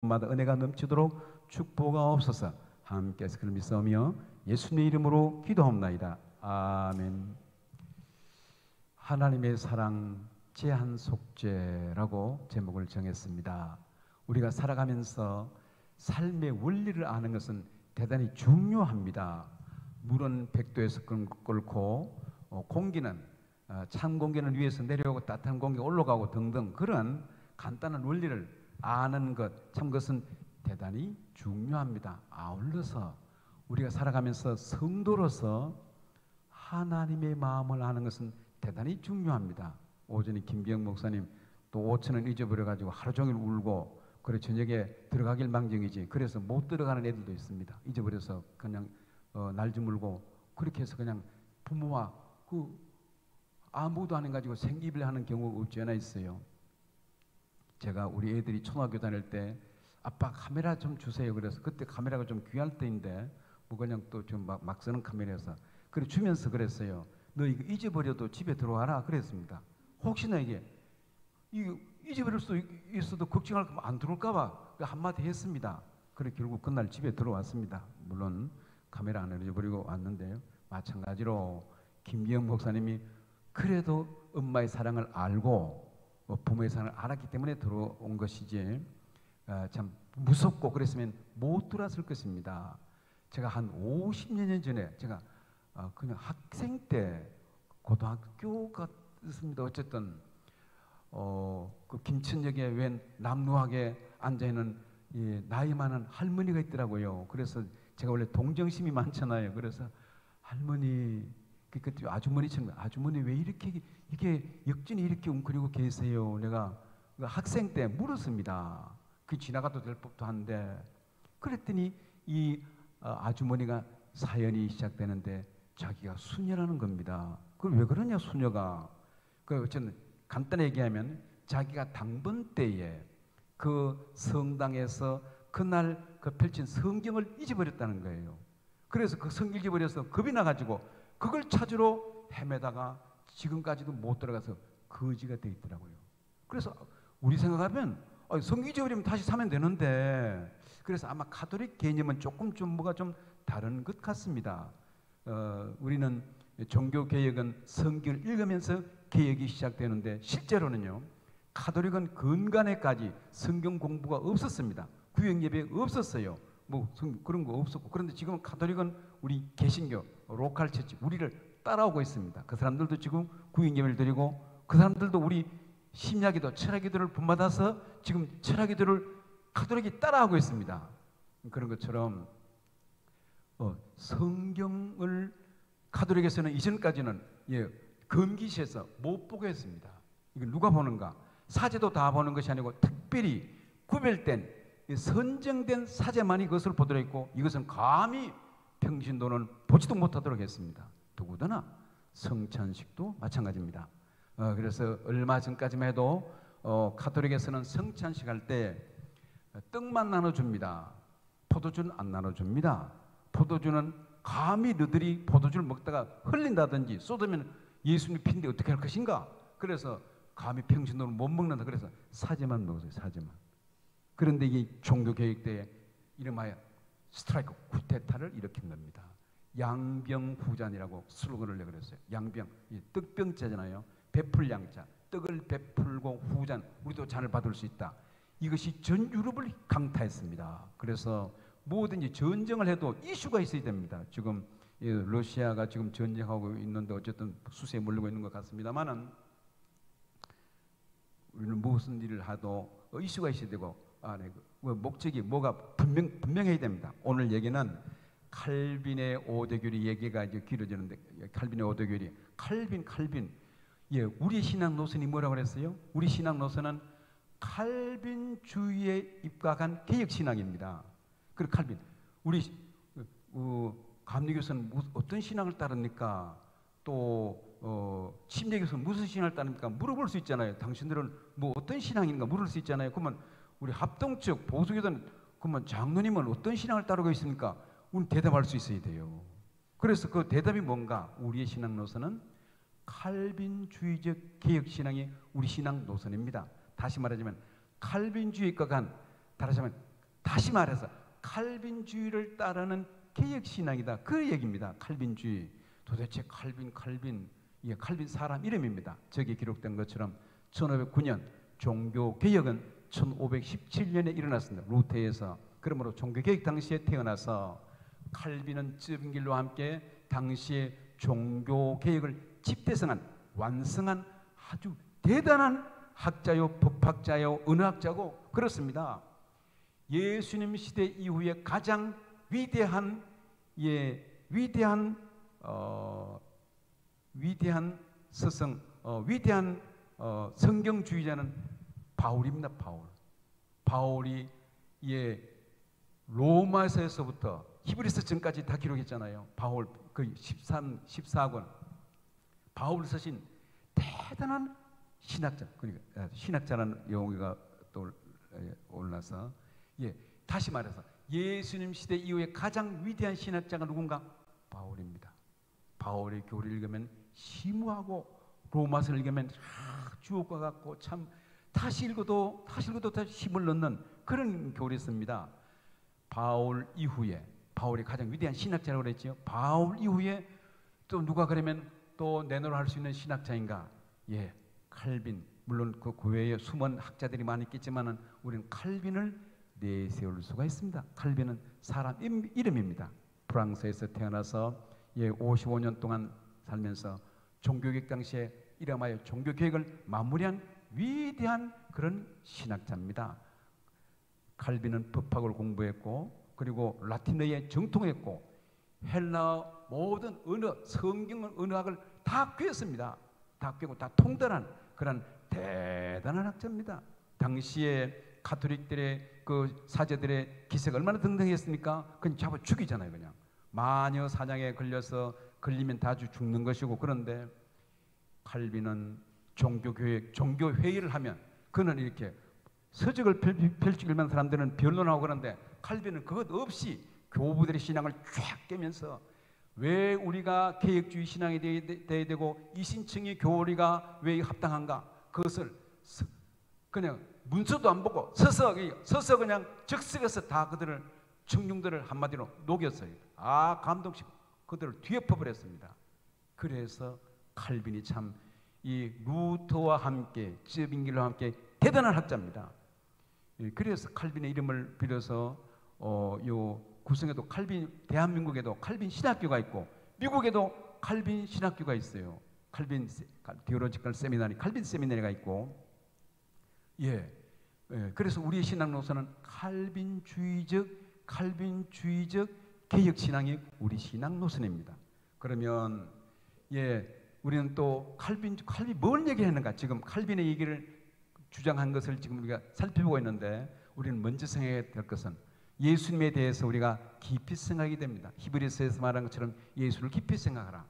마다 은혜가 넘치도록 축복하옵소서. 함께해서 그를 믿사오며 예수님의 이름으로 기도하옵나이다. 아멘. 하나님의 사랑 제한 속죄라고 제목을 정했습니다. 우리가 살아가면서 삶의 원리를 아는 것은 대단히 중요합니다. 물은 100도에서 끓고 공기는 찬 공기는 위에서 내려오고 따뜻한 공기가 올라가고 등등 그런 간단한 원리를 아는 것, 참 그것은 대단히 중요합니다. 아울러서 우리가 살아가면서 성도로서 하나님의 마음을 아는 것은 대단히 중요합니다. 오전에 김기영 목사님 또 5,000원 잊어버려가지고 하루 종일 울고 그래 저녁에 들어가길 망정이지 그래서 못 들어가는 애들도 있습니다. 잊어버려서 그냥 날 좀 울고 그렇게 해서 그냥 부모와 아무도 안 해가지고 생기를 하는 경우가 없지 않아 있어요. 제가 우리 애들이 초등학교 다닐 때 아빠 카메라 좀 주세요. 그래서 그때 카메라가 좀 귀할 때인데 뭐 그냥 또 좀 막 쓰는 카메라여서 그래 주면서 그랬어요. 너 이거 잊어버려도 집에 들어와라 그랬습니다. 혹시나 이거 잊어버릴 수 있어도 걱정할 거면 안 들어올까봐 한마디 했습니다. 그래 결국 그날 집에 들어왔습니다. 물론 카메라 안 잊어버리고 왔는데요. 마찬가지로 김기영 목사님이 그래도 엄마의 사랑을 알고 부모의 사랑을 알았기 때문에 들어온 것이지 참 무섭고 그랬으면 못 들어왔을 것입니다. 제가 한 50년 전에 제가 그냥 학생 때 고등학교 같습니다. 어쨌든 그 김천역에 웬 남루하게 앉아있는 나이 많은 할머니가 있더라고요. 그래서 제가 원래 동정심이 많잖아요. 그래서 할머니 그때 아주머니처럼 아주머니 왜 이렇게 역전이 이렇게 웅크리고 계세요? 내가 학생 때 물었습니다. 그 지나가도 될 법도 한데 그랬더니 이 아주머니가 사연이 시작되는데 자기가 수녀라는 겁니다. 그걸 왜 그러냐 수녀가 어쨌든 간단히 얘기하면 자기가 당번 때에 그 성당에서 그날 그 펼친 성경을 잊어버렸다는 거예요. 그래서 그 성경을 잊어버려서 겁이 나가지고 그걸 찾으러 헤매다가 지금까지도 못 들어가서 거지가 돼 있더라고요. 그래서 우리 생각하면 성경 잊어버리면 다시 사면 되는데 그래서 아마 가톨릭 개념은 조금 좀 뭐가 좀 다른 것 같습니다. 우리는 종교 개혁은 성경을 읽으면서 개혁이 시작되는데 실제로는요 가톨릭은 근간에까지 성경 공부가 없었습니다. 구역 예배 없었어요. 뭐 그런 거 없었고 그런데 지금 가톨릭은 우리 개신교 로컬 처치 우리를 따라오고 있습니다. 그 사람들도 지금 구역 예배를 드리고 그 사람들도 우리 심야기도 철야기도를 본받아서 지금 철야기도를 가톨릭이 따라하고 있습니다. 그런 것처럼 성경을 가톨릭에서는 이전까지는 금기시해서 못 보게 했습니다. 이거 누가 보는가? 사제도 다 보는 것이 아니고 특별히 구별된 선정된 사제만이 그것을 보도록 했고 이것은 감히 평신도는 보지도 못하도록 했습니다. 더구나 성찬식도 마찬가지입니다. 그래서 얼마 전까지만 해도 가톨릭에서는 성찬식 할 때 떡만 나눠줍니다. 포도주는 안 나눠줍니다. 포도주는 감히 너들이 포도주를 먹다가 흘린다든지 쏟으면 예수님 피인데 어떻게 할 것인가? 그래서 감히 평신도는 못 먹는다. 그래서 사제만 먹었어요. 사제만. 그런데 이 종교개혁 때에 이름하여 스트라이크 쿠데타를 일으킨 겁니다. 양병후잔이라고 슬로건을 내걸었어요. 양병, 떡병자잖아요. 베풀 양자, 떡을 베풀고 후잔, 우리도 잔을 받을 수 있다. 이것이 전 유럽을 강타했습니다. 그래서 뭐든지 전쟁을 해도 이슈가 있어야 됩니다. 지금 러시아가 지금 전쟁하고 있는데 어쨌든 수세에 몰리고 있는 것 같습니다만은 우리는 무슨 일을 하도 이슈가 있어야 되고 목적이 뭐가 분명해야 됩니다. 오늘 얘기는 칼빈의 오대교리 얘기가 이제 길어지는데 칼빈의 오대교리 칼빈 우리 신앙 노선이 뭐라고 그랬어요? 우리 신앙 노선은 칼빈주의에 입각한 개혁 신앙입니다. 그리고 칼빈 우리 감리교서는 어떤 신앙을 따릅니까? 또 침례교서는 무슨 신앙을 따릅니까? 물어볼 수 있잖아요. 당신들은 뭐 어떤 신앙인가 물을 수 있잖아요. 그러면 우리 합동측 보수교단 그러면 장로님은 어떤 신앙을 따르고 있습니까? 우리는 대답할 수 있어야 돼요. 그래서 그 대답이 뭔가? 우리의 신앙 노선은 칼빈주의적 개혁 신앙이 우리 신앙 노선입니다. 다시 말하자면 칼빈주의과 간 다시 말하면 다시 말해서 칼빈주의를 따르는 개혁신앙이다, 그 얘기입니다. 칼빈주의. 도대체 칼빈, 이게 칼빈 사람 이름입니다. 저기 기록된 것처럼 1509년 종교개혁은 1517년에 일어났습니다. 루테에서. 그러므로 종교개혁 당시에 태어나서 칼빈은 쯔빙길과 함께 당시의 종교개혁을 집대성한, 완성한 아주 대단한 학자요, 법학자요, 언어학자고 그렇습니다. 예수님 시대 이후에 가장 위대한 스승, 위대한 성경주의자는 바울입니다. 바울이 로마서에서부터 히브리서 전까지 다 기록했잖아요. 바울 그 14권 바울 쓰신 대단한 신학자, 그러니까 신학자라는 용어가 또 올라서, 다시 말해서 예수님 시대 이후에 가장 위대한 신학자가 누군가? 바울입니다. 바울의 교리를 읽으면 심오하고, 로마서를 읽으면 주옥과 같고, 참 다시 읽어도 다 힘을 넣는 그런 교리였습니다. 바울 이후에, 바울이 가장 위대한 신학자라고 그랬죠. 바울 이후에 또 누가 그러면 또 내놓으라 할 수 있는 신학자인가? 칼빈. 물론 그 외에 숨은 학자들이 많이 있겠지만은 우리는 칼빈을 내세울 수가 있습니다. 칼빈은 사람 이름입니다. 프랑스에서 태어나서 55년 동안 살면서 종교개혁 당시에 이름하여 종교개혁을 마무리한 위대한 그런 신학자입니다. 칼빈은 법학을 공부했고, 그리고 라틴어에 정통했고, 헬라어 모든 언어, 성경 언어학을 다 꿰었습니다. 다 꿰고 다 통달한 그런 대단한 학자입니다. 당시에 가톨릭들의 그 사제들의 기세가 얼마나 등등했습니까? 그냥 잡아 죽이잖아요. 그냥 마녀 사냥에 걸리면 다 죽는 것이고. 그런데 칼빈은 종교회의를 하면 그는 이렇게 서적을 펼치고 있는 사람들은 변론하고 그러는데, 칼빈은 그것 없이 교부들의 신앙을 쫙 깨면서 왜 우리가 개혁주의 신앙이 돼야 되고 이신청의 교리가 왜 합당한가, 그것을 그냥 문서도 안 보고 서서 그냥 즉석에서 다 그들을, 청중들을 한마디로 녹였어요. 감동식 그들을 뒤엎어버렸습니다. 그래서 칼빈이 참 이 루터와 함께, 쯔빙길과 함께 대단한 학자입니다. 그래서 칼빈의 이름을 빌어서 요 구성에도 칼빈, 대한민국에도 칼빈 신학교가 있고 미국에도 칼빈 신학교가 있어요. 칼빈 디오로지컬 세미나리, 칼빈 세미나리가 있고. 그래서 우리의 신앙 노선은 칼빈주의적 개혁 신앙이 우리 신앙 노선입니다. 그러면 우리는 또 칼빈 뭘 얘기했는가? 지금 칼빈의 얘기를 주장한 것을 지금 우리가 살펴보고 있는데, 우리는 먼저 생각해야 될 것은 예수님에 대해서 우리가 깊이 생각하게 됩니다. 히브리서에서 말한 것처럼 예수를 깊이 생각하라.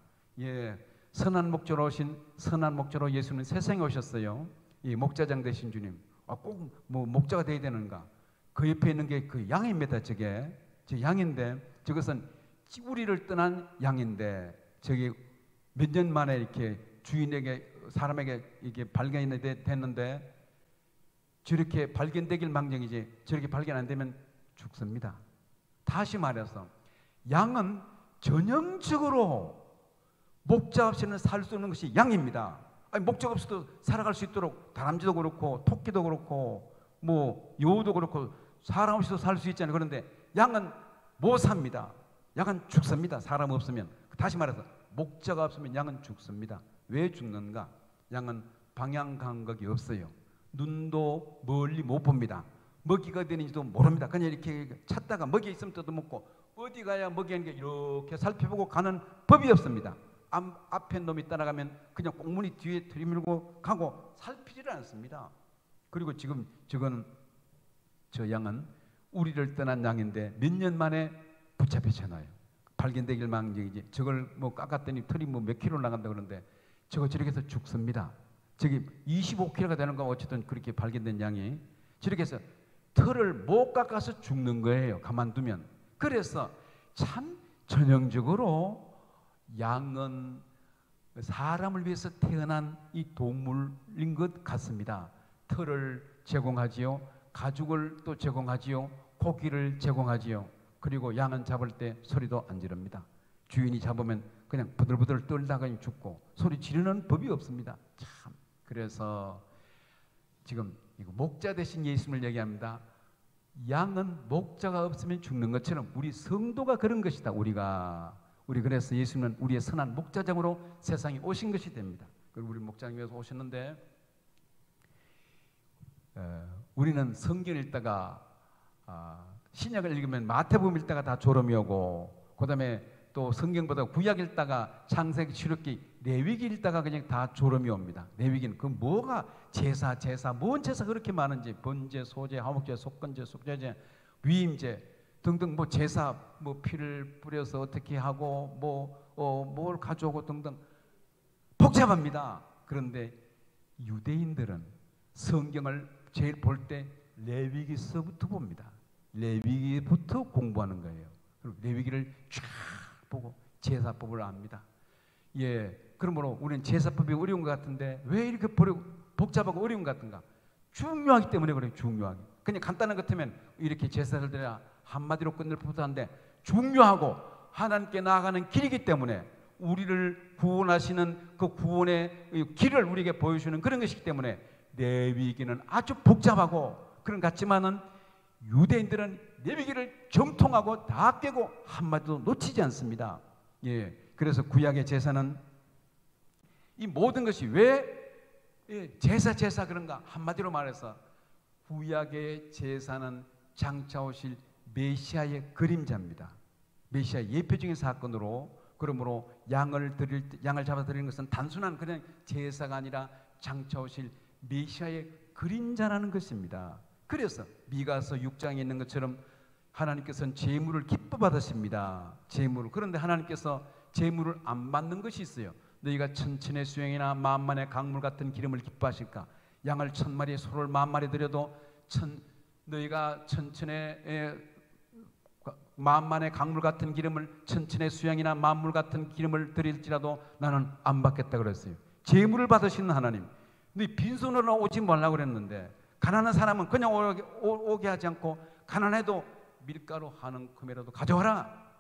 선한 목자로 예수는 세상에 오셨어요. 목자장 되신 주님. 꼭 뭐 목자가 돼야 되는가? 그 옆에 있는 게 그 양입니다. 저 양인데, 저것은 우리를 떠난 양인데, 저게 몇 년 만에 이렇게 사람에게 이게 발견이 됐는데, 저렇게 발견되길 망정이지 저렇게 발견 안 되면 죽습니다. 다시 말해서 양은 전형적으로 목자 없이는 살 수 없는 것이 양입니다. 목자가 없어도 살아갈 수 있도록 다람쥐도 그렇고 토끼도 그렇고 뭐 여우도 그렇고 사람 없이도 살 수 있잖아요. 그런데 양은 못 삽니다. 양은 죽습니다. 사람 없으면. 다시 말해서 목자가 없으면 양은 죽습니다. 왜 죽는가? 양은 방향 감각이 없어요. 눈도 멀리 못 봅니다. 먹이가 되는지도 모릅니다. 그냥 이렇게 찾다가 먹이 있으면 뜯어먹고, 어디 가야 먹이 있는 게 이렇게 살펴보고 가는 법이 없습니다. 앞에 놈이 따라가면 그냥 꽁무니 뒤에 들이밀고 가고 살피지를 않습니다. 그리고 지금 저 양은 우리를 떠난 양인데 몇 년 만에 붙잡혔잖아요. 발견되길 망정이지. 저걸 뭐 깎았더니 털이 뭐 몇 킬로 나간다 그러는데 저렇게 해서 죽습니다. 저기 25kg가 되는 거, 어쨌든 그렇게 발견된 양이 저렇게 해서 털을 못 깎아서 죽는 거예요. 가만두면. 그래서 참 전형적으로 양은 사람을 위해서 태어난 이 동물인 것 같습니다. 털을 제공하지요. 가죽을 또 제공하지요. 고기를 제공하지요. 그리고 양은 잡을 때 소리도 안 지릅니다. 주인이 잡으면 그냥 부들부들 떨다가 죽고 소리 지르는 법이 없습니다. 참, 그래서 지금 이거 목자 대신 예수님을 얘기합니다. 양은 목자가 없으면 죽는 것처럼 우리 성도가 그런 것이다. 우리 그래서 예수님은 우리의 선한 목자장으로 세상에 오신 것이 됩니다. 그리고 우리 목자님께서 오셨는데 우리는 성경 읽다가 신약을 읽으면 마태복음 읽다가 다 졸음이 오고, 그 다음에 또 성경보다 구약 읽다가 창세기, 출애굽기, 레위기 읽다가 그냥 다 졸음이 옵니다. 레위기는 그 뭐가 제사, 뭔 제사 그렇게 많은지, 번제, 소제, 화목제, 속건제, 속죄제, 위임제 등등, 뭐 제사, 뭐 피를 뿌려서 어떻게 하고 뭘 가져오고 등등 복잡합니다. 그런데 유대인들은 성경을 제일 볼 때 레위기서부터 봅니다. 레위기부터 공부하는 거예요. 그리고 레위기를 쫙 보고 제사법을 압니다. 예, 그러므로 우리는 제사법이 어려운 것 같은데 왜 이렇게 복잡하고 어려운 것 같은가? 중요하기 때문에 그래요. 중요하기. 그냥 간단한 것 같으면 이렇게 제사를 드려 한마디로 끝낼 법도 한데, 중요하고 하나님께 나아가는 길이기 때문에 우리를 구원하시는 그 구원의 길을 우리에게 보여주는 그런 것이기 때문에 레위기는 아주 복잡하고 그런 것 같지만은 유대인들은 레위기를 정통하고 다 깨고 한마디도 놓치지 않습니다. 예, 그래서 구약의 제사는 이 모든 것이 왜 제사 그런가? 한마디로 말해서 구약의 제사는 장차 오실 메시아의 그림자입니다. 메시아 예표적인 사건으로, 그러므로 양을 잡아 드리는 것은 단순한 그냥 제사가 아니라 장차 오실 메시아의 그림자라는 것입니다. 그래서 미가서 6장에 있는 것처럼 하나님께서는 제물을 기뻐 받으십니다. 제물을. 그런데 하나님께서 제물을 안 받는 것이 있어요. 너희가 천천의 수양이나 만만의 강물 같은 기름을 기뻐하실까? 양을 1000마리, 소를 10,000마리 드려도 너희가 만만의 강물 같은 기름을, 천천의 수양이나 만물 같은 기름을 드릴지라도 나는 안 받겠다 그랬어요. 제물을 받으시는 하나님, 너희 빈손으로 오지 말라고 그랬는데, 가난한 사람은 그냥 오게 하지 않고 가난해도 밀가루 한 움큼이라도 가져와라.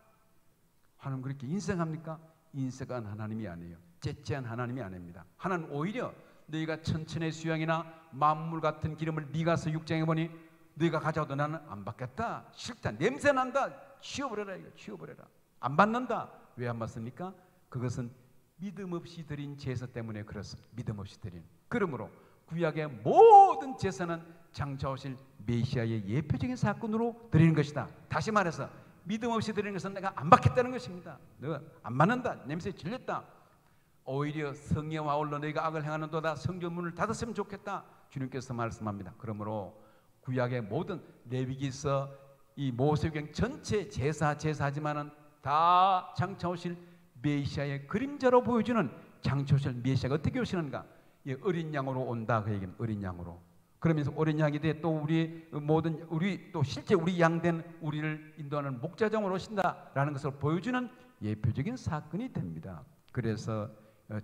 하나님 그렇게 인색합니까? 인색한 하나님이 아니에요. 째째한 하나님이 아닙니다. 하나님 오히려 너희가 천천의 수양이나 만물 같은 기름을 미가서 6장에 보니 너희가 가져와도 나는 안 받겠다. 싫다. 냄새난다. 치워버려라. 이거 치워버려라. 안 받는다. 왜 안 받습니까? 그것은 믿음 없이 드린 제사 때문에 그렇습니다. 믿음 없이 드린. 그러므로 구약의 모든 제사는 장차 오실 메시아의 예표적인 사건으로 드리는 것이다. 다시 말해서 믿음 없이 드리는 것은 내가 안 받겠다는 것입니다. 너가 안 받는다. 냄새에 질렸다. 오히려 성령과 아울러 너희가 악을 행하는도다. 성전 문을 닫았으면 좋겠다. 주님께서 말씀합니다. 그러므로 구약의 모든 레위기서, 이 모세오경 전체 제사지만은 다 장차 오실 메시아의 그림자로 보여주는 장차 오실 메시아가 어떻게 오시는가? 예, 어린 양으로 온다 그 얘기입니다. 어린 양으로. 그러면서 어린 양이 돼 또 우리 또 실제 우리 양된 우리를 인도하는 목자장으로 오신다라는 것을 보여주는 예표적인 사건이 됩니다. 그래서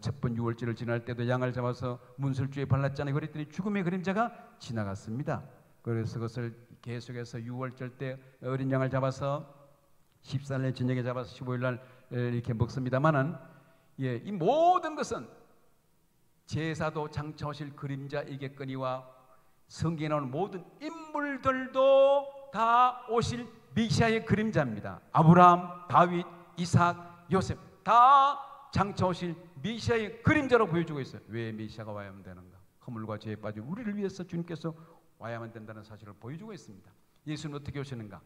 첫 번 유월절을 지날 때도 양을 잡아서 문설주에 발랐잖아요. 그랬더니 죽음의 그림자가 지나갔습니다. 그래서 그것을 계속해서 유월절 때 어린 양을 잡아서 14일 저녁에 잡아서 15일 날 이렇게 먹습니다만은, 예, 이 모든 것은 제사도 장차 오실 그림자이겠거니와 성경에 나오는 모든 인물들도 다 오실 메시아의 그림자입니다. 아브라함, 다윗, 이삭, 요셉 다 장차 오실 메시아의 그림자로 보여주고 있어요. 왜 메시아가 와야만 되는가? 허물과 죄에 빠진 우리를 위해서 주님께서 와야만 된다는 사실을 보여주고 있습니다. 예수는 어떻게 오시는가?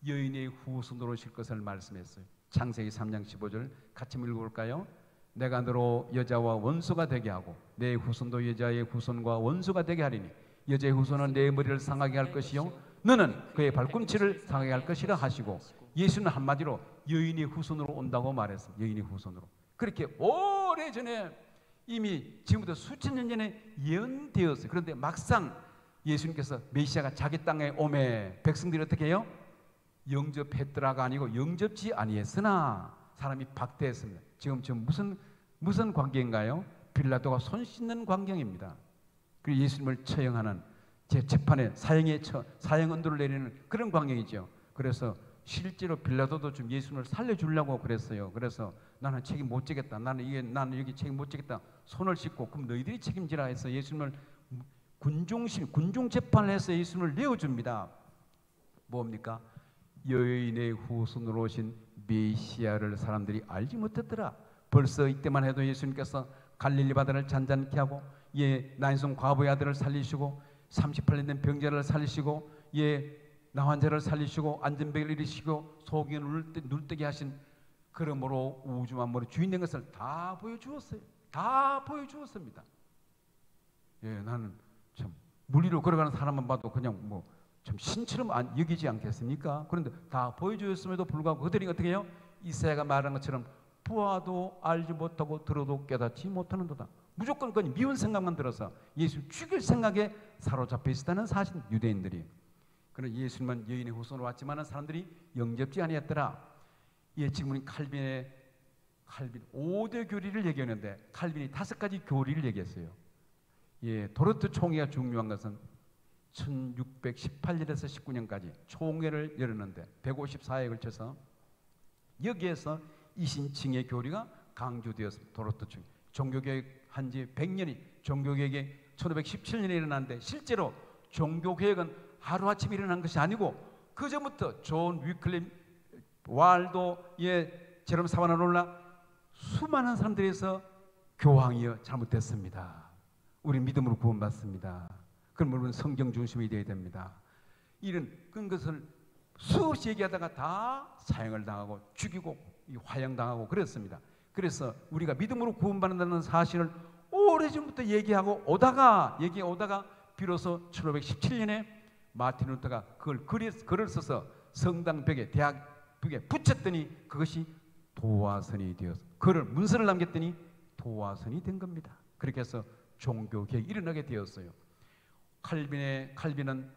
여인의 후손으로 오실 것을 말씀했어요. 창세기 3장 15절 같이 읽어볼까요? 내가 너로 여자와 원수가 되게 하고 내 후손도 여자의 후손과 원수가 되게 하리니 여자의 후손은 내 머리를 상하게 할 것이요 너는 그의 발꿈치를 상하게 할 것이라 하시고, 예수는 한마디로 여인의 후손으로 온다고 말했습니다. 여인의 후손으로. 그렇게 오래전에 이미 지금부터 수천 년 전에 예언되었어요. 그런데 막상 예수님께서 메시아가 자기 땅에 오매 백성들이 어떻게 해요? 영접했더라가 아니고 영접지 아니했으나 사람이 박대했습니다. 지금 무슨 광경인가요? 빌라도가 손 씻는 광경입니다. 그리고 예수님을 처형하는 제 재판에 사형 언도를 내리는 그런 광경이죠. 그래서 실제로 빌라도도 좀 예수님을 살려주려고 그랬어요. 그래서 나는 책임 못 지겠다. 나는 여기 책임 못 지겠다. 손을 씻고 그럼 너희들이 책임지라 해서 예수님을 군중 재판을 해서 예수님을 내어줍니다. 뭡니까? 여인의 후손으로 오신 메시아를 사람들이 알지 못했더라. 벌써 이때만 해도 예수님께서 갈릴리 바다를 잔잔케 하고 나인성 과부의 아들을 살리시고 38년 된 병자를 살리시고 나환자를 살리시고 안전병을 일으키시고 소경을 눈뜨게 하신, 그러므로 우주 만물의 주인 된 것을 다 보여주었어요. 다 보여주었습니다. 나는 참 물리로 걸어가는 사람만 봐도 그냥 뭐 참 신처럼 여기지 않겠습니까? 그런데 다 보여주었음에도 불구하고 그들이 어떻게 해요? 이사야가 말한 것처럼 보아도 알지 못하고 들어도 깨닫지 못하는도다. 무조건 그냥 미운 생각만 들어서 예수 죽일 생각에 사로잡혀 있었다는 사실, 유대인들이. 그러나 예수님은 여인의 후손으로 왔지만 사람들이 영접지 아니했더라. 지금 우리 칼빈 5대 교리를 얘기하는데 칼빈이 5가지 교리를 얘기했어요. 도르트 총회가 중요한 것은 1618년에서 19년까지 총회를 열었는데 154회에 걸쳐서 여기에서 이신칭의 교리가 강조되었습니다. 도르트 총회. 종교개혁 한지 100년이, 종교개혁이 1517년에 일어났는데 실제로 종교개혁은 하루아침에 일어난 것이 아니고 그 전부터 존 위클립, 왈도, 제롬 사바나롤라 수많은 사람들에서 교황이여 잘못됐습니다. 우리 믿음으로 구원받습니다. 그럼 여러분 성경 중심이 되어야 됩니다. 이런 그런 것을 수없이 얘기하다가 다 사형을 당하고 죽이고 화형당하고 그랬습니다. 그래서 우리가 믿음으로 구원받는다는 사실을 오래전부터 얘기하고 오다가 비로소 1517년에 마틴 루터가 그걸 글을 써서 성당 벽에, 대학 벽에 붙였더니 그것이 도화선이 되어서, 글을 문서를 남겼더니 도화선이 된 겁니다. 그렇게 해서 종교개혁이 일어나게 되었어요. 칼빈은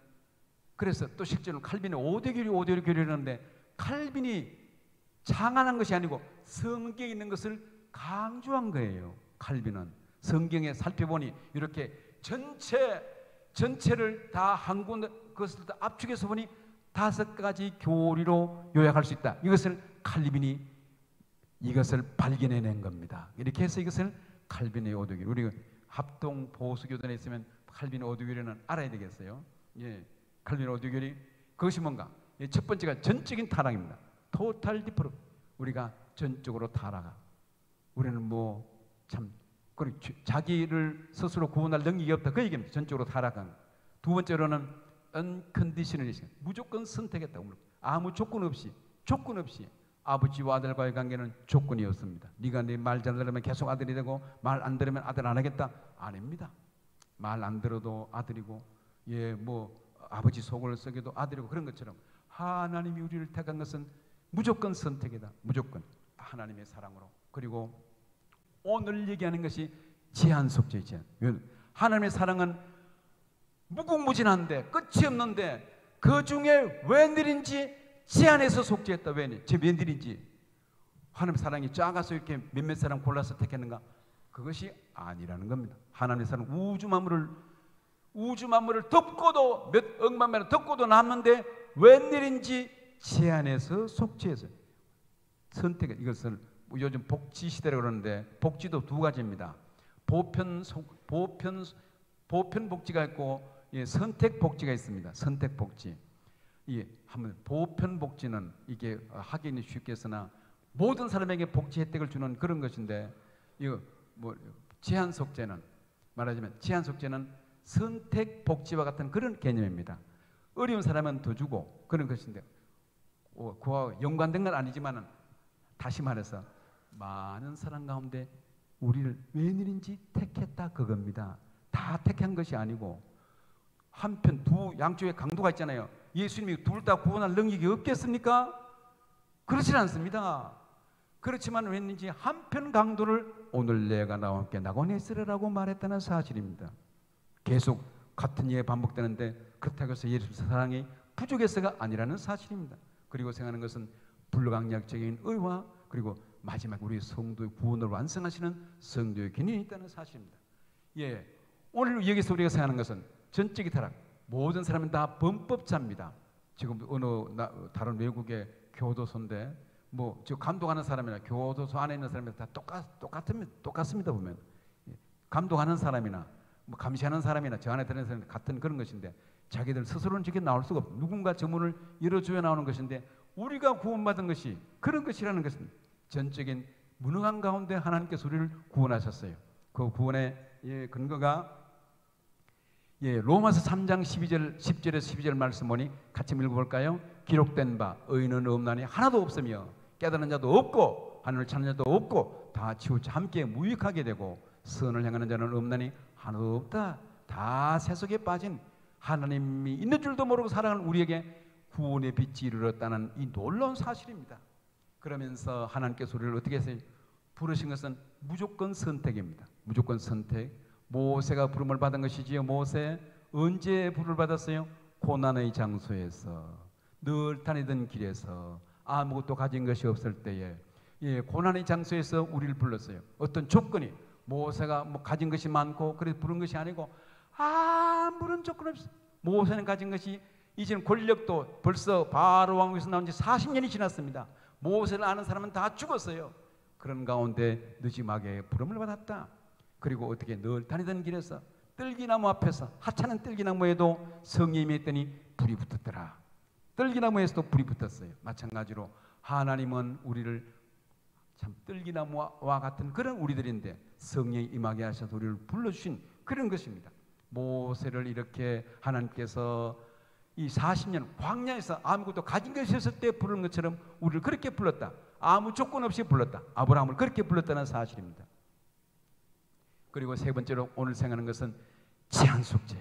그래서 또 실제로 칼빈의 5대 교리를 하는데 칼빈이 장안한 것이 아니고 성경에 있는 것을 강조한 거예요. 칼빈은 성경에 살펴보니 이렇게 전체를 다 한 것을 다 압축해서 보니 5가지 교리로 요약할 수 있다. 이것을 칼빈이 발견해낸 겁니다. 이렇게 해서 이것을 칼빈의 5대 교리, 우리 합동 보수교단에 있으면 칼빈의 5대 교리는 알아야 되겠어요. 칼빈의 5대 교리, 그것이 뭔가? 첫 번째가 전적인 타락입니다. 토탈 디프로, 우리가 전적으로 타락하. 우리는 자기를 스스로 구원할 능력이 없다, 그 얘기입니다. 전적으로 타락한. 두 번째로는 unconditionally, 무조건 선택했다. 아무 조건 없이 아버지와 아들과의 관계는 조건이 없습니다. 네가 내 말 잘 들으면 계속 아들이 되고 말 안 들으면 아들 안 하겠다. 아닙니다. 말 안 들어도 아들이고 아버지 속을 썩여도 아들이고, 그런 것처럼 하나님이 우리를 택한 것은 무조건 선택이다. 무조건 하나님의 사랑으로. 그리고 오늘 얘기하는 것이 제한 속죄, 제한. 하나님의 사랑은 무궁무진한데 끝이 없는데 그 중에 웬일인지 제한해서 속죄했다. 웬일인지. 하나님의 사랑이 작아서 이렇게 몇몇 사람 골라서 택했는가? 그것이 아니라는 겁니다. 하나님의 사랑, 우주 만물을 덮고도 몇 억만 배를 덮고도 남는데 웬일인지 제한해서 속죄해서 선택해. 이것을 요즘 복지 시대라고 그러는데 복지도 2가지입니다. 보편 복지가 있고 선택 복지가 있습니다. 선택 복지. 한번 보편 복지는 이게 하기는 쉽겠으나 모든 사람에게 복지 혜택을 주는 그런 것인데, 제한 속죄는 말하자면 제한 속죄는 선택 복지와 같은 그런 개념입니다. 어려운 사람은 더 주고 그런 것인데, 그와 연관된 건 아니지만은 다시 말해서 많은 사람 가운데 우리를 웬일인지 택했다, 그겁니다. 다 택한 것이 아니고 한편 양쪽에 강도가 있잖아요. 예수님이 둘 다 구원할 능력이 없겠습니까? 그렇지 않습니다. 그렇지만 왠지 한편 강도를 오늘 내가 나와 함께 낙원에 있으라고 말했다는 사실입니다. 계속 같은 예가 반복되는데 그렇다고 해서 예수님 사랑이 부족해서가 아니라는 사실입니다. 그리고 생각하는 것은 불강약적인 의와 그리고 마지막 우리 성도의 구원을 완성하시는 성도의 견인이 있다는 사실입니다. 오늘 여기서 우리가 생각하는 것은 전적인 타락, 모든 사람은 다 범법자입니다. 지금 어느 다른 외국의 교도소인데 저 감독하는 사람이나 교도소 안에 있는 사람이 다 똑같습니다. 보면 감독하는 사람이나 감시하는 사람이나 저 안에 들어있는 사람이 같은 그런 것인데 자기들 스스로는 저게 나올 수가 없고 누군가 저 문을 열어줘야 나오는 것인데 우리가 구원받은 것이 그런 것이라는 것은 전적인 무능한 가운데 하나님께서 우리를 구원하셨어요. 그 구원의 근거가 로마서 3장 12절에서 12절 말씀 보니 같이 읽어볼까요? 기록된 바 의인은 없나니 하나도 없으며 깨달은 자도 없고 하늘을 찾는 자도 없고 다 치우쳐 함께 무익하게 되고 선을 행하는 자는 없나니 하나도 없다. 다 세속에 빠진 하나님이 있는 줄도 모르고 살아가는 우리에게 구원의 빛이 이르렀다는 이 놀라운 사실입니다. 그러면서 하나님께서 우리를 어떻게 했어요? 부르신 것은 무조건 선택입니다. 무조건 선택. 모세가 부름을 받은 것이지요. 모세 언제 부름을 받았어요? 고난의 장소에서, 늘 다니던 길에서, 아무것도 가진 것이 없을 때에 고난의 장소에서 우리를 불렀어요. 어떤 조건이 모세가 가진 것이 많고 그래서 부른 것이 아니고 아무런 조건 없이 모세는 가진 것이 이제는 권력도 벌써 바로 왕국에서 나온 지 40년이 지났습니다. 모세를 아는 사람은 다 죽었어요. 그런 가운데 느지막에 부름을 받았다. 그리고 어떻게 늘 다니던 길에서 뜰기나무 앞에서 하찮은 뜰기나무에도 성령이 있더니 불이 붙었더라. 뜰기나무에서도 불이 붙었어요. 마찬가지로 하나님은 우리를 참 뜰기나무와 같은 그런 우리들인데 성령이 임하게 하셔서 우리를 불러주신 그런 것입니다. 모세를 이렇게 하나님께서 이 40년 광야에서 아무것도 가진 것이 없을 때 부르는 것처럼 우리를 그렇게 불렀다. 아무 조건 없이 불렀다. 아브라함을 그렇게 불렀다는 사실입니다. 그리고 세 번째로 오늘 생각하는 것은 제한 속죄.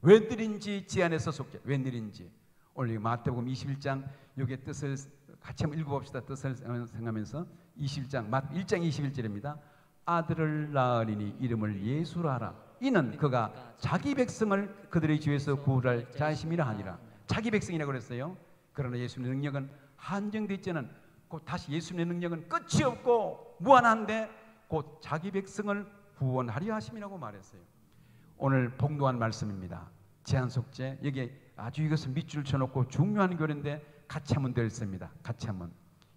웬일인지 제한에서 속죄. 웬일인지 오늘 마태복음 21장 여기에 뜻을 같이 한번 읽어봅시다. 뜻을 생각하면서 21장 1장 21절입니다. 아들을 낳으리니 이름을 예수라 하라. 이는 그가 자기 백성을 그들의 죄에서 구원할 자심이라 하니라. 자기 백성이라고 그랬어요. 그러나 예수님의 능력은 한정되어 있지는 곧 다시 예수님의 능력은 끝이 없고 무한한데 곧 자기 백성을 구원하려 하심이라고 말했어요. 오늘 복노한 말씀입니다. 제한 속죄. 여기에 아주 이것은 밑줄 쳐놓고 중요한 교리인데 같이 한번 더 읽습니다. 같이 한번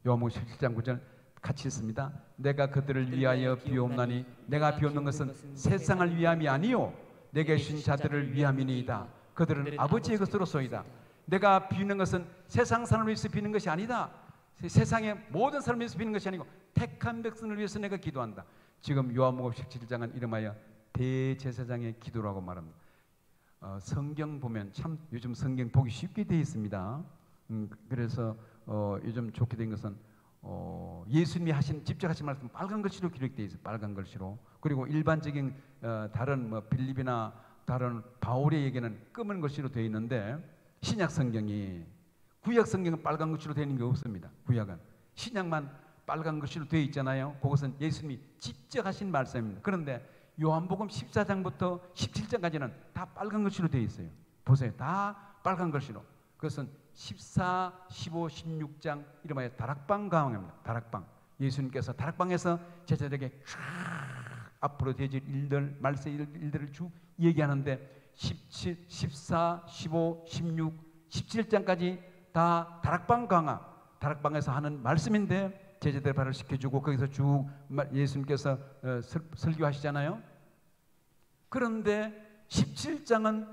요한복음 17장 9절 같이 읽습니다. 내가 그들을 위하여 비옵나니 내가 비옵는 것은 세상을 위함이 아니요 내게 주신 자들을 위함이니이다. 그들은 아버지의 것으로소이다. 내가 비는 것은 세상 사람을 위해서 비는 것이 아니다. 세상의 모든 사람을 위해서 비는 것이 아니고 택한 백성을 위해서 내가 기도한다. 지금 요한복음 17장은 이름하여 대제사장의 기도라고 말합니다. 성경 보면 참 요즘 성경 보기 쉽게 되어 있습니다. 그래서 요즘 좋게 된 것은 예수님이 직접 하신 말씀 빨간 글씨로 기록되어 있어요. 빨간 글씨로. 그리고 일반적인 다른 빌립이나 다른 바울의 얘기는 검은 글씨로 되어 있는데 신약 성경이 구약 성경은 빨간 글씨로 되어 있는 게 없습니다. 구약은 신약만 빨간 글씨로 되어 있잖아요. 그것은 예수님이 직접 하신 말씀입니다. 그런데 요한복음 14장부터 17장까지는 다 빨간 글씨로 되어 있어요. 보세요. 다 빨간 글씨로. 그것은 14, 15, 16장 이름하여 다락방 강화입니다. 다락방. 예수님께서 다락방에서 제자들에게 쫙 앞으로 되어질 일들, 말세 일들을 쭉 얘기하는데 17, 14, 15, 16, 17장까지 다 다락방 강화, 다락방에서 하는 말씀인데 제자들 발을 시켜주고 거기서 쭉 예수님께서 설교하시잖아요. 그런데 17장은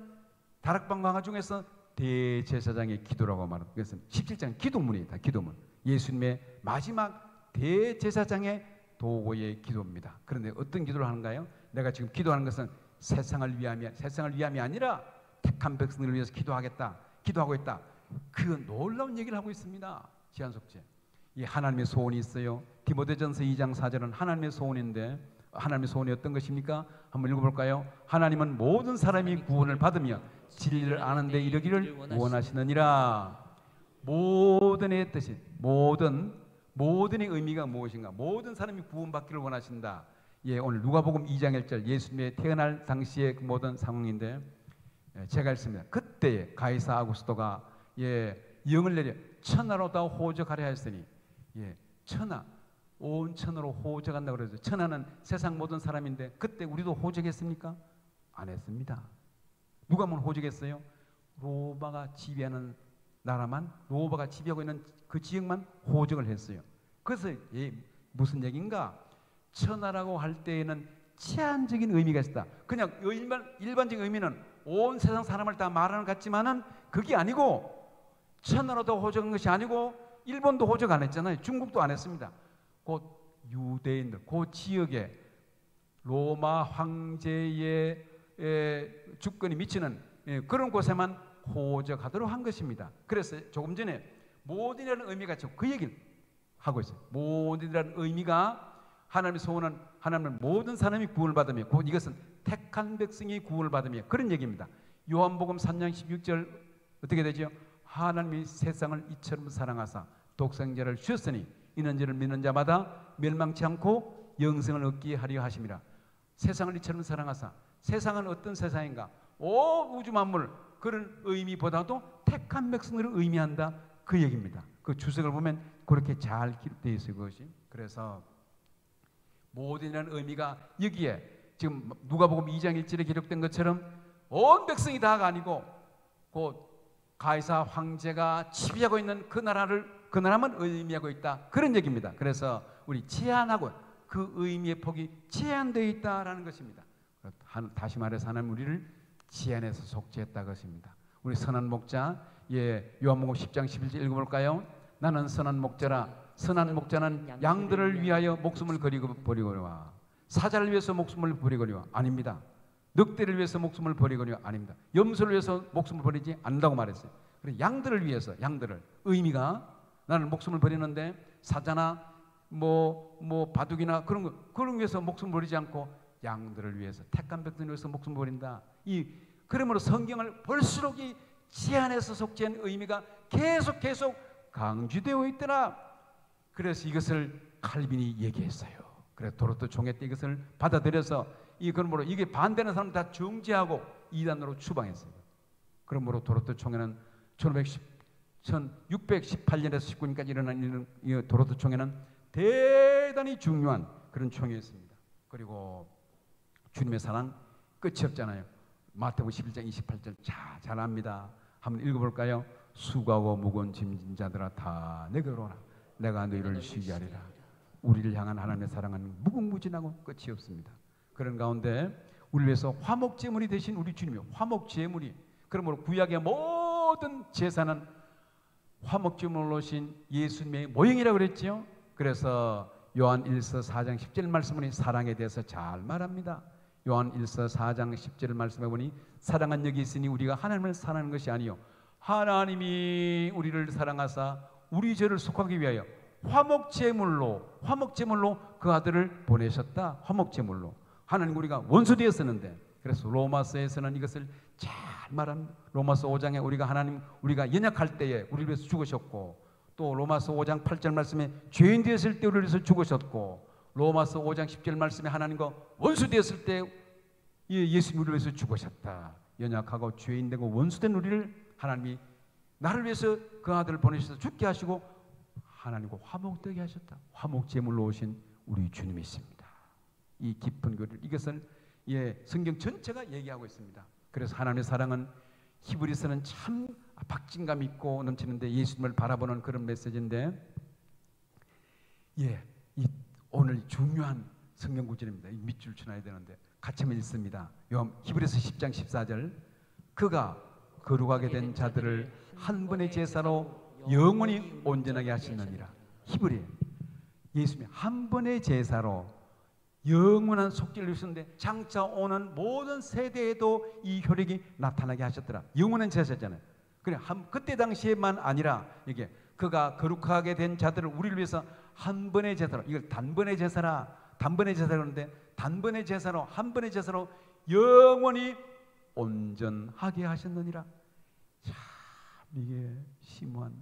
다락방 강화 중에서 대제사장의 기도라고 말합니다. 그래서 17장 기도문이다. 기도문. 예수님의 마지막 대제사장의 도고의 기도입니다. 그런데 어떤 기도를 하는가요? 내가 지금 기도하는 것은 세상을 위함이 아니라 택한 백성을 위해서 기도하고 있다. 그 놀라운 얘기를 하고 있습니다. 제한속죄. 이 하나님의 소원이 있어요. 디모데전서 2장 4절은 하나님의 소원인데 하나님의 소원이 어떤 것입니까? 한번 읽어볼까요? 하나님은 모든 사람이 구원을 받으며 진리를 아는 데 이르기를 원하시느니라. 모든의 뜻이 모든의 의미가 무엇인가? 모든 사람이 구원받기를 원하신다. 오늘 누가복음 2장 1절 예수님의 태어날 당시의 그 모든 상황인데 제가 읽습니다. 그때에 가이사 아구스토가 영을 내려 천하로 다 호적하려 했으니 천하 온 천으로 호적한다고 그러죠. 천하는 세상 모든 사람인데 그때 우리도 호적했습니까? 안 했습니다. 누가 뭐 호적했어요? 로마가 지배하는 나라만, 로마가 지배하고 있는 그 지역만 호적을 했어요. 그래서 무슨 얘기인가? 천하라고 할 때에는 제한적인 의미가 있었다. 그냥 일반적인 의미는 온 세상 사람을 다 말하는 것 같지만은 그게 아니고, 천하로도 호적한 것이 아니고 일본도 호적 안 했잖아요. 중국도 안 했습니다. 곧 유대인들, 그 지역에 로마 황제의 주권이 미치는 그런 곳에만 호적하도록 한 것입니다. 그래서 조금 전에 모든이라는 의미가 그 얘기를 하고 있어요. 모든이라는 의미가 하나님의 소원은 하나님은 모든 사람이 구원을 받으며, 곧 이것은 택한 백성이 구원을 받으며, 그런 얘기입니다. 요한복음 3장 16절 어떻게 되죠? 하나님이 세상을 이처럼 사랑하사 독생자를 주셨으니 이는 저를 믿는 자마다 멸망치 않고 영생을 얻게 하려 하심이라. 세상을 이처럼 사랑하사, 세상은 어떤 세상인가? 온 우주 만물, 그런 의미보다도 택한 백성들을 의미한다, 그 얘기입니다. 그 주석을 보면 그렇게 잘 기록되어 있어요, 그것이. 그래서 모든이라는 의미가 여기에 지금 누가복음 2장 1절에 기록된 것처럼 온 백성이 다가 아니고 곧 가이사 황제가 지배하고 있는 그 나라만 의미하고 있다, 그런 얘기입니다. 그래서 우리 제한하고 그 의미의 폭이 제한되어 있다라는 것입니다. 다시 말해서 하나님 우리를 제한해서 속죄했다 것입니다. 우리 선한 목자, 요한복음 10장 11절 읽어볼까요? 나는 선한 목자라. 선한 목자는 양들을 위하여 목숨을 버리거니와 사자를 위해서 목숨을 버리거니와 아닙니다. 늑대를 위해서 목숨을 버리거니와 아닙니다. 염소를 위해서 목숨을 버리지 않는다고 말했어요. 그래서 양들을 위해서, 양들을, 의미가 나는 목숨을 버리는데 사자나 바둑이나 그런 거 위해서 목숨을 버리지 않고 양들을 위해서, 택한 백성을 위해서 목숨을 버린다. 그러므로 성경을 볼수록 이 제한해서 속죄한 의미가 계속 강조되어 있더라. 그래서 이것을 칼빈이 얘기했어요. 그래서 도로토 총회 때 이것을 받아들여서 그러므로 이게 반대하는 사람 다 정죄하고 이단으로 추방했어요. 그러므로 도로토 총회는 1618년에서 19년까지 일어난 이 도로토 총회는 대단히 중요한 그런 총회였습니다. 그리고 주님의 사랑 끝이 없잖아요. 마태복음 11장 28절 잘 압니다. 한번 읽어볼까요? 수고하고 무거운 짐진 자들아 다 내게로 오라. 내가 너희를 쉬게 하리라. 우리를 향한 하나님의 사랑은 무궁무진하고 끝이 없습니다. 그런 가운데 우리를 위해서 화목제물이 되신 우리 주님이 화목제물이, 그러므로 구약의 모든 제사는 화목제물로 오신 예수님의 모형이라고 그랬죠. 그래서 요한 1서 4장 10절 말씀은 사랑에 대해서 잘 말합니다. 요한 1서 4장 10절 말씀해 보니 사랑은 여기 있으니 우리가 하나님을 사랑하는 것이 아니요 하나님이 우리를 사랑하사 우리 죄를 속하기 위하여 화목제물로 그 아들을 보내셨다. 화목제물로. 하나님 우리가 원수 되었었는데, 그래서 로마서에서는 이것을 잘 말합니다. 로마서 5장에 우리가 연약할 때에 우리를 위해서 죽으셨고, 또 로마서 5장 8절 말씀에 죄인 되었을 때 우리를 위해서 죽으셨고, 로마서 5장 10절 말씀에 하나님과 원수 되었을 때 예수님이 우리를 위해서 죽으셨다. 연약하고 죄인 되고 원수된 우리를 하나님이 나를 위해서 그 아들을 보내셔서 죽게 하시고 하나님과 화목되게 하셨다. 화목제물로 오신 우리 주님이 있습니다. 이 깊은 교리를, 이것을 성경 전체가 얘기하고 있습니다. 그래서 하나님의 사랑은 히브리서는 참 박진감 있고 넘치는데 예수님을 바라보는 그런 메시지인데, 오늘 중요한 성경 구절입니다. 밑줄 쳐놔야 되는데 같이 한번 읽습니다. 히브리서 10장 14절 그가 거룩하게 된 자들을 한 번의 제사로 영원히 온전하게 하시느니라. 히브리 예수님이 한 번의 제사로 영원한 속죄를 이루셨는데 장차 오는 모든 세대에도 이 효력이 나타나게 하셨더라. 영원한 제사잖아요. 그때 당시에만 아니라 이게 그가 거룩하게 된 자들을 우리를 위해서 한 번의 제사로, 이걸 단번의 제사라, 단번의 제사라 그러는데 단번의 제사로, 한 번의 제사로 영원히 온전하게 하셨느니라. 참 이게 심오한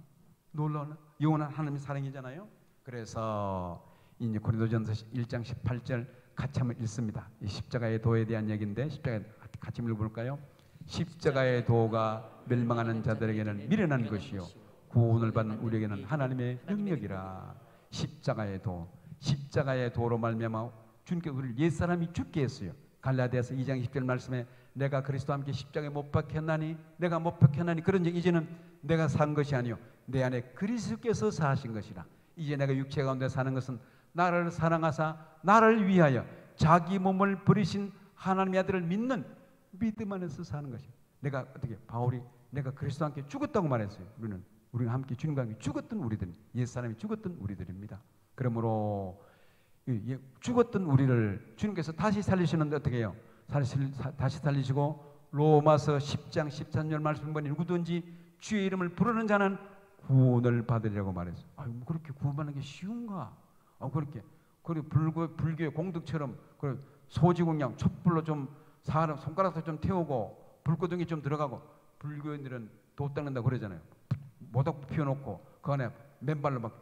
놀라운 영원한 하나님의 사랑이잖아요. 그래서 이제 고린도전서 1장 18절 같이 한번 읽습니다. 이 십자가의 도에 대한 얘기인데 십자가 같이 읽어볼까요? 십자가의 도가 멸망하는 자들에게는 미련한 것이요 구원을 받는 우리에게는 하나님의 능력이라. 십자가의 도, 십자가의 도로 말미암아 주님께서 우리를 옛사람이 죽게 했어요. 갈라디아서 2장 10절 말씀에 내가 그리스도와 함께 십자가에 못 박혔나니 내가 못 박혔나니 그런 적 이제는 내가 산 것이 아니요 내 안에 그리스도께서 사신 것이라. 이제 내가 육체 가운데 사는 것은 나를 사랑하사 나를 위하여 자기 몸을 버리신 하나님의 아들을 믿는 믿음 안에서 사는 것이야. 내가 어떻게 바울이 내가 그리스도와 함께 죽었다고 말했어요. 우리는 함께 주님과 함께 죽었던 우리들, 옛사람이 죽었던 우리들입니다. 그러므로 죽었던 우리를 주님께서 다시 살리시는데 어떻게 해요? 다시 살리시고 로마서 10장 13절 말씀 보니 누구든지 주의 이름을 부르는 자는 구원을 받으리라고 말했어요. 뭐 그렇게 구원받는 게 쉬운가? 그렇게 불교의 공덕처럼 소지공양 촛불로 좀 사람 손가락도 좀 태우고 불구덩이 좀 들어가고 불교인들은 도 닦는다 그러잖아요. 모닥불 피워놓고 그 안에 맨발로 막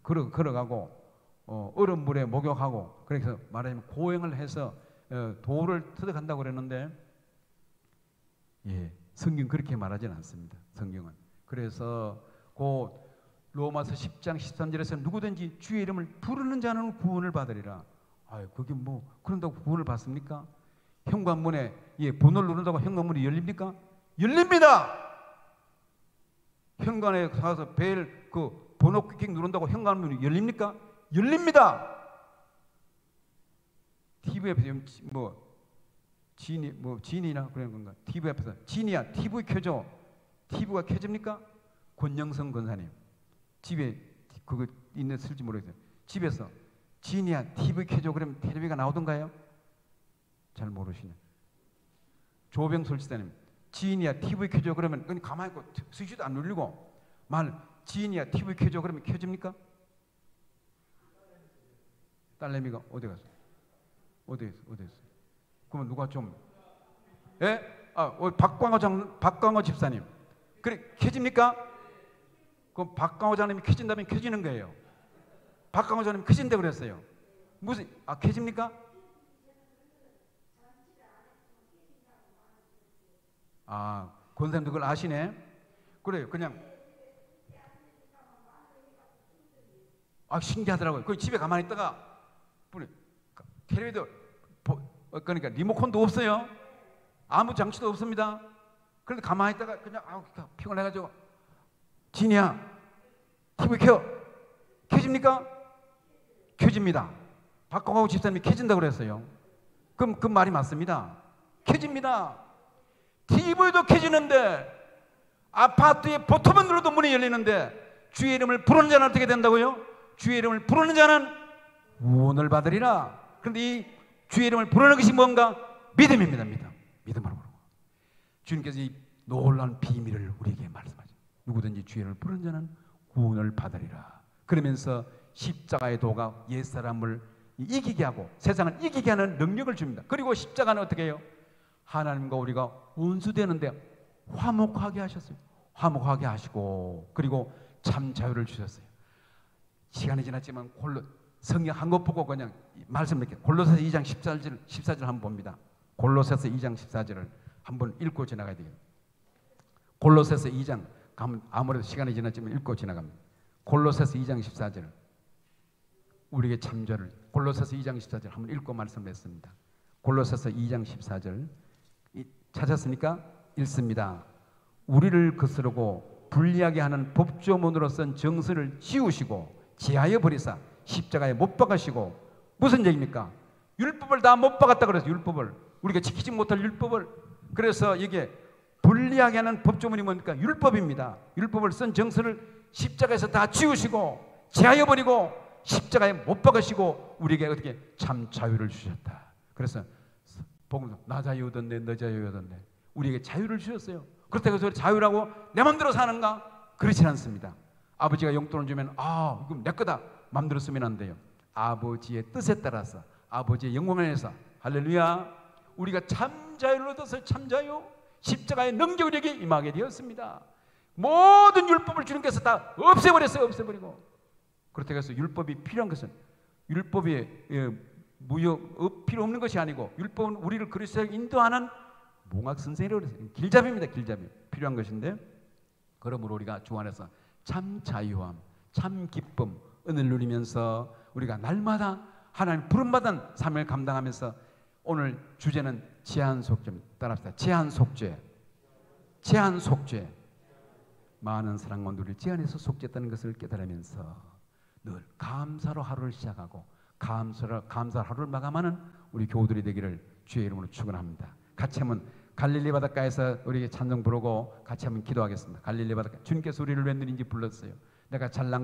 걸어가고 얼음물에 목욕하고 그래서 말하자면 고행을 해서 도를 터득한다고 그랬는데 성경 그렇게 말하지는 않습니다. 성경은. 그래서 로마서 10장 13절에서 누구든지 주의 이름을 부르는 자는 구원을 받으리라. 그게 뭐 그런다고 구원을 받습니까? 현관문에 번호를 누른다고 현관문이 열립니까? 열립니다. 현관에 가서 벨 번호 퀵 누른다고 현관문이 열립니까? 열립니다. TV 앞에서 진이나 그런 건가? TV 앞에서 진이야 TV 켜줘. TV가 켜집니까? 권영성 권사님 집에 그거 있는 쓸지 모르겠어요. 집에서 진이야 TV 켜줘 그러면 TV가 나오던가요? 잘 모르시네. 조병솔 지사님 지인이야 TV 켜줘 그러면 그냥 가만히 있고 스위치도 안 눌리고 지인이야 TV 켜줘 그러면 켜집니까? 딸내미가 어디 갔어? 어디 있어? 그러면 누가 좀 박광호 집사님 그래 켜집니까? 그럼 박광호 장님이 켜진다면 켜지는 거예요. 박광호 장님 켜진다 그랬어요. 무슨 켜집니까? 권사님도 그걸 아시네. 그래요. 그냥 신기하더라고요. 그 집에 가만히 있다가 텔레비도 그러니까 리모컨도 없어요. 아무 장치도 없습니다. 그런데 가만히 있다가 그냥 피곤해가지고 진이야 TV 켜집니까? 켜집니다. 박광호 집사님이 켜진다고 그랬어요. 그럼 그 말이 맞습니다. 켜집니다. TV도 켜지는데 아파트에 버튼만 눌러도 문이 열리는데 주의 이름을 부르는 자는 어떻게 된다고요? 주의 이름을 부르는 자는 구원을 받으리라. 그런데 이 주의 이름을 부르는 것이 뭔가? 믿음입니다. 믿음으로 부르고 주님께서 이 놀라운 비밀을 우리에게 말씀하죠. 누구든지 주의 이름을 부르는 자는 구원을 받으리라. 그러면서 십자가의 도가 옛사람을 이기게 하고 세상을 이기게 하는 능력을 줍니다. 그리고 십자가는 어떻게 해요? 하나님과 우리가 원수되는데 화목하게 하셨어요. 화목하게 하시고 그리고 참 자유를 주셨어요. 시간이 지났지만 성경 한 것 보고 그냥 말씀드릴게요. 골로새서 2장 14절 한번 봅니다. 골로새서 2장 14절을 한번 읽고 지나가야 돼요. 골로새서 2장 아무래도 시간이 지났지만 읽고 지나갑니다. 골로새서 2장 14절 우리에게 참조를 골로새서 2장 14절 한번 읽고 말씀했습니다. 골로새서 2장 14절 찾았습니까? 읽습니다. 우리를 거스르고 불리하게 하는 법조문으로 쓴 정서를 지우시고 제하여 버리사 십자가에 못 박으시고 무슨 얘기입니까? 율법을 다 못 박았다 그래서 율법을 우리가 지키지 못할 율법을 그래서 이게 불리하게 하는 법조문이 뭡니까? 율법입니다. 율법을 쓴 정서를 십자가에서 다 지우시고 제하여 버리고 십자가에 못 박으시고 우리에게 어떻게 참 자유를 주셨다. 그래서 복음서 나 자유 얻었네 너 자유 얻었네 우리에게 자유를 주셨어요. 그렇다고 해서 자유라고 내 맘대로 사는가? 그렇진 않습니다. 아버지가 용돈을 주면 이건 내 거다 맘대로 쓰면 안 돼요. 아버지의 뜻에 따라서 아버지의 영광을 위해서 할렐루야 우리가 참 자유를 얻어서 참 자유 십자가의 능력력이 임하게 되었습니다. 모든 율법을 주님께서 다 없애버렸어요. 없애버리고 그렇다고 해서 율법이 필요한 것은 율법이 필요 없는 것이 아니고 율법은 우리를 그리스도에 인도하는 몽학 선생이라고 그랬어요. 길잡이입니다. 길잡이 필요한 것인데 그러므로 우리가 주 안에서 참 자유함 참 기쁨 은혜를 누리면서 우리가 날마다 하나님 부름받은 삶을 감당하면서 오늘 주제는 제한 속죄. 따라합시다. 제한 속죄. 제한 속죄. 많은 사랑과 누리를 제한해서 속죄했다는 것을 깨달으면서 늘 감사로 하루를 시작하고 감사로 하루를 마감하는 우리 교우들이 되기를 주의 이름으로 축원합니다. 같이 한번 갈릴리 바닷가에서 우리에게 찬송 부르고 같이 한번 기도하겠습니다. 갈릴리 바닷가 주님께서 우리를 웬일인지 불렀어요. 내가 잘난